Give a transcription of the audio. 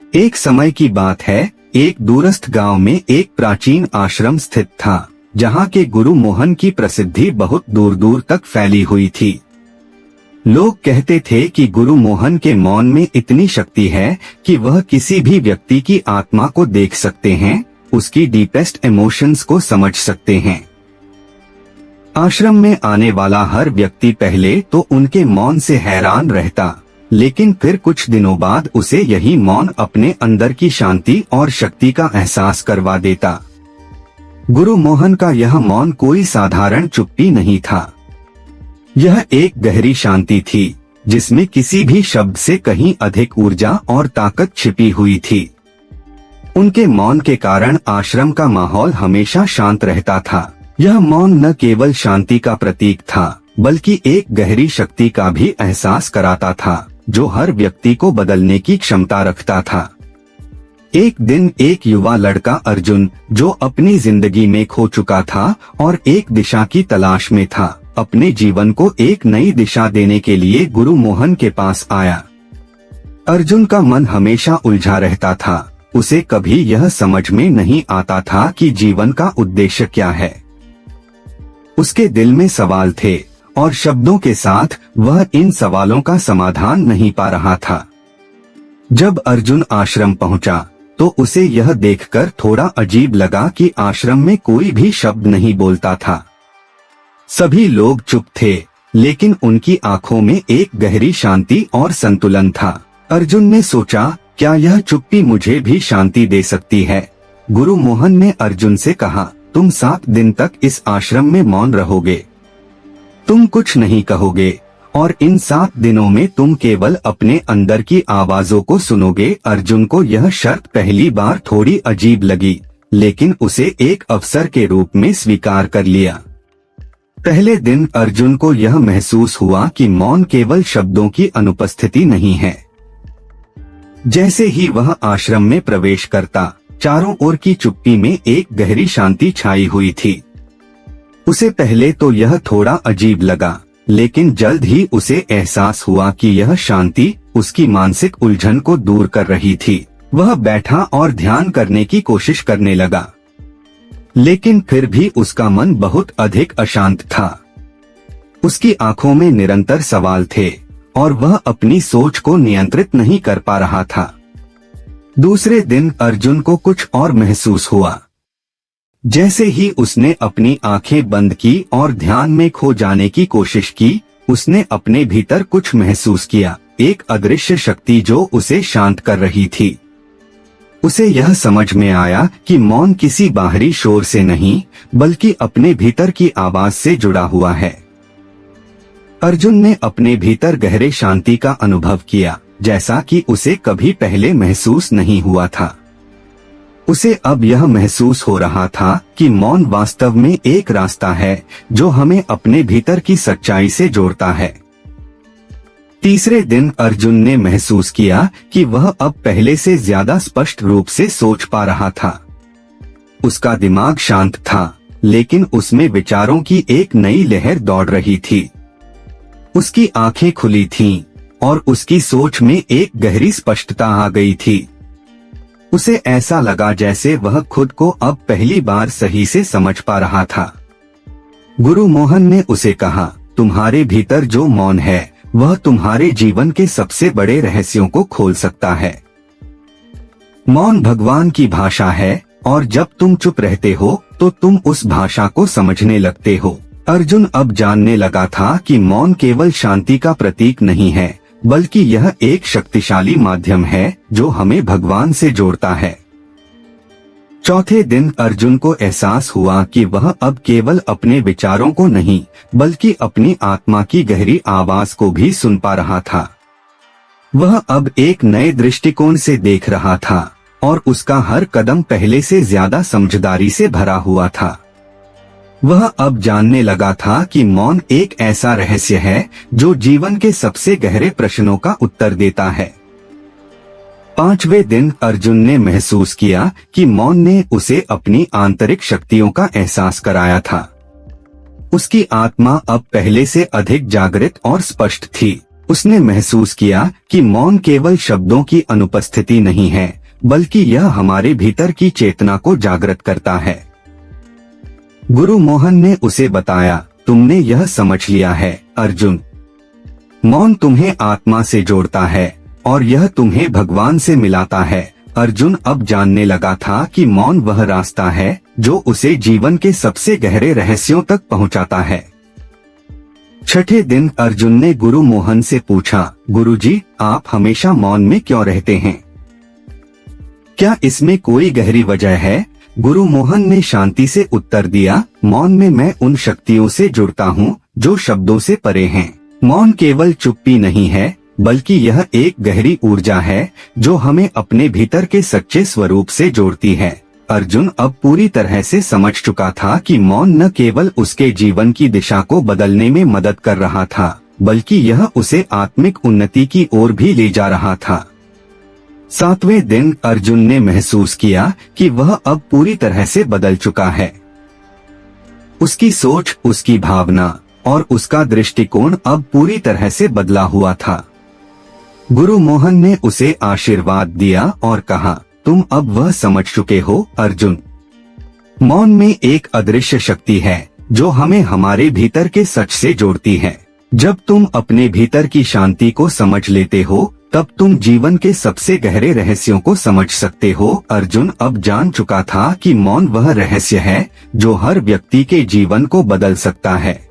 एक समय की बात है, एक दूरस्थ गांव में एक प्राचीन आश्रम स्थित था, जहां के गुरु मोहन की प्रसिद्धि बहुत दूर दूर तक फैली हुई थी। लोग कहते थे कि गुरु मोहन के मौन में इतनी शक्ति है कि वह किसी भी व्यक्ति की आत्मा को देख सकते हैं, उसकी डीपेस्ट इमोशंस को समझ सकते हैं। आश्रम में आने वाला हर व्यक्ति पहले तो उनके मौन से हैरान रहता, लेकिन फिर कुछ दिनों बाद उसे यही मौन अपने अंदर की शांति और शक्ति का एहसास करवा देता। गुरु मोहन का यह मौन कोई साधारण चुप्पी नहीं था। यह एक गहरी शांति थी, जिसमें किसी भी शब्द से कहीं अधिक ऊर्जा और ताकत छिपी हुई थी। उनके मौन के कारण आश्रम का माहौल हमेशा शांत रहता था। यह मौन न केवल शांति का प्रतीक था, बल्कि एक गहरी शक्ति का भी एहसास कराता था, जो हर व्यक्ति को बदलने की क्षमता रखता था। एक दिन एक युवा लड़का अर्जुन, जो अपनी जिंदगी में खो चुका था और एक दिशा की तलाश में था, अपने जीवन को एक नई दिशा देने के लिए गुरु मोहन के पास आया। अर्जुन का मन हमेशा उलझा रहता था। उसे कभी यह समझ में नहीं आता था कि जीवन का उद्देश्य क्या है। उसके दिल में सवाल थे और शब्दों के साथ वह इन सवालों का समाधान नहीं पा रहा था। जब अर्जुन आश्रम पहुंचा, तो उसे यह देखकर थोड़ा अजीब लगा कि आश्रम में कोई भी शब्द नहीं बोलता था। सभी लोग चुप थे, लेकिन उनकी आंखों में एक गहरी शांति और संतुलन था। अर्जुन ने सोचा, क्या यह चुप्पी मुझे भी शांति दे सकती है? गुरु मोहन ने अर्जुन से कहा, तुम 7 दिन तक इस आश्रम में मौन रहोगे। तुम कुछ नहीं कहोगे और इन 7 दिनों में तुम केवल अपने अंदर की आवाजों को सुनोगे। अर्जुन को यह शर्त पहली बार थोड़ी अजीब लगी, लेकिन उसे एक अवसर के रूप में स्वीकार कर लिया। पहले दिन अर्जुन को यह महसूस हुआ कि मौन केवल शब्दों की अनुपस्थिति नहीं है। जैसे ही वह आश्रम में प्रवेश करता, चारों ओर की चुप्पी में एक गहरी शांति छाई हुई थी। उसे पहले तो यह थोड़ा अजीब लगा, लेकिन जल्द ही उसे एहसास हुआ कि यह शांति उसकी मानसिक उलझन को दूर कर रही थी। वह बैठा और ध्यान करने की कोशिश करने लगा, लेकिन फिर भी उसका मन बहुत अधिक अशांत था। उसकी आंखों में निरंतर सवाल थे और वह अपनी सोच को नियंत्रित नहीं कर पा रहा था। दूसरे दिन अर्जुन को कुछ और महसूस हुआ। जैसे ही उसने अपनी आंखें बंद की और ध्यान में खो जाने की कोशिश की, उसने अपने भीतर कुछ महसूस किया, एक अदृश्य शक्ति जो उसे शांत कर रही थी। उसे यह समझ में आया कि मौन किसी बाहरी शोर से नहीं, बल्कि अपने भीतर की आवाज से जुड़ा हुआ है। अर्जुन ने अपने भीतर गहरे शांति का अनुभव किया, जैसा कि उसे कभी पहले महसूस नहीं हुआ था। उसे अब यह महसूस हो रहा था कि मौन वास्तव में एक रास्ता है जो हमें अपने भीतर की सच्चाई से जोड़ता है। तीसरे दिन अर्जुन ने महसूस किया कि वह अब पहले से ज्यादा स्पष्ट रूप से सोच पा रहा था। उसका दिमाग शांत था, लेकिन उसमें विचारों की एक नई लहर दौड़ रही थी। उसकी आंखें खुली थीं और उसकी सोच में एक गहरी स्पष्टता आ गई थी। उसे ऐसा लगा जैसे वह खुद को अब पहली बार सही से समझ पा रहा था। गुरु मोहन ने उसे कहा, तुम्हारे भीतर जो मौन है, वह तुम्हारे जीवन के सबसे बड़े रहस्यों को खोल सकता है। मौन भगवान की भाषा है और जब तुम चुप रहते हो तो तुम उस भाषा को समझने लगते हो। अर्जुन अब जानने लगा था कि मौन केवल शांति का प्रतीक नहीं है, बल्कि यह एक शक्तिशाली माध्यम है जो हमें भगवान से जोड़ता है। चौथे दिन अर्जुन को एहसास हुआ कि वह अब केवल अपने विचारों को नहीं, बल्कि अपनी आत्मा की गहरी आवाज को भी सुन पा रहा था। वह अब एक नए दृष्टिकोण से देख रहा था और उसका हर कदम पहले से ज्यादा समझदारी से भरा हुआ था। वह अब जानने लगा था कि मौन एक ऐसा रहस्य है जो जीवन के सबसे गहरे प्रश्नों का उत्तर देता है। 5वें दिन अर्जुन ने महसूस किया कि मौन ने उसे अपनी आंतरिक शक्तियों का एहसास कराया था। उसकी आत्मा अब पहले से अधिक जागृत और स्पष्ट थी। उसने महसूस किया कि मौन केवल शब्दों की अनुपस्थिति नहीं है, बल्कि यह हमारे भीतर की चेतना को जागृत करता है। गुरु मोहन ने उसे बताया, तुमने यह समझ लिया है अर्जुन, मौन तुम्हें आत्मा से जोड़ता है और यह तुम्हें भगवान से मिलाता है। अर्जुन अब जानने लगा था कि मौन वह रास्ता है जो उसे जीवन के सबसे गहरे रहस्यों तक पहुंचाता है। छठे दिन अर्जुन ने गुरु मोहन से पूछा, गुरुजी, आप हमेशा मौन में क्यों रहते हैं? क्या इसमें कोई गहरी वजह है? गुरु मोहन ने शांति से उत्तर दिया, मौन में मैं उन शक्तियों से जुड़ता हूँ जो शब्दों से परे हैं। मौन केवल चुप्पी नहीं है, बल्कि यह एक गहरी ऊर्जा है जो हमें अपने भीतर के सच्चे स्वरूप से जोड़ती है। अर्जुन अब पूरी तरह से समझ चुका था कि मौन न केवल उसके जीवन की दिशा को बदलने में मदद कर रहा था, बल्कि यह उसे आत्मिक उन्नति की ओर भी ले जा रहा था। सातवें दिन अर्जुन ने महसूस किया कि वह अब पूरी तरह से बदल चुका है। उसकी सोच, उसकी भावना और उसका दृष्टिकोण अब पूरी तरह से बदला हुआ था। गुरु मोहन ने उसे आशीर्वाद दिया और कहा, तुम अब वह समझ चुके हो अर्जुन, मौन में एक अदृश्य शक्ति है जो हमें हमारे भीतर के सच से जोड़ती है। जब तुम अपने भीतर की शांति को समझ लेते हो, तब तुम जीवन के सबसे गहरे रहस्यों को समझ सकते हो। अर्जुन अब जान चुका था कि मौन वह रहस्य है जो हर व्यक्ति के जीवन को बदल सकता है।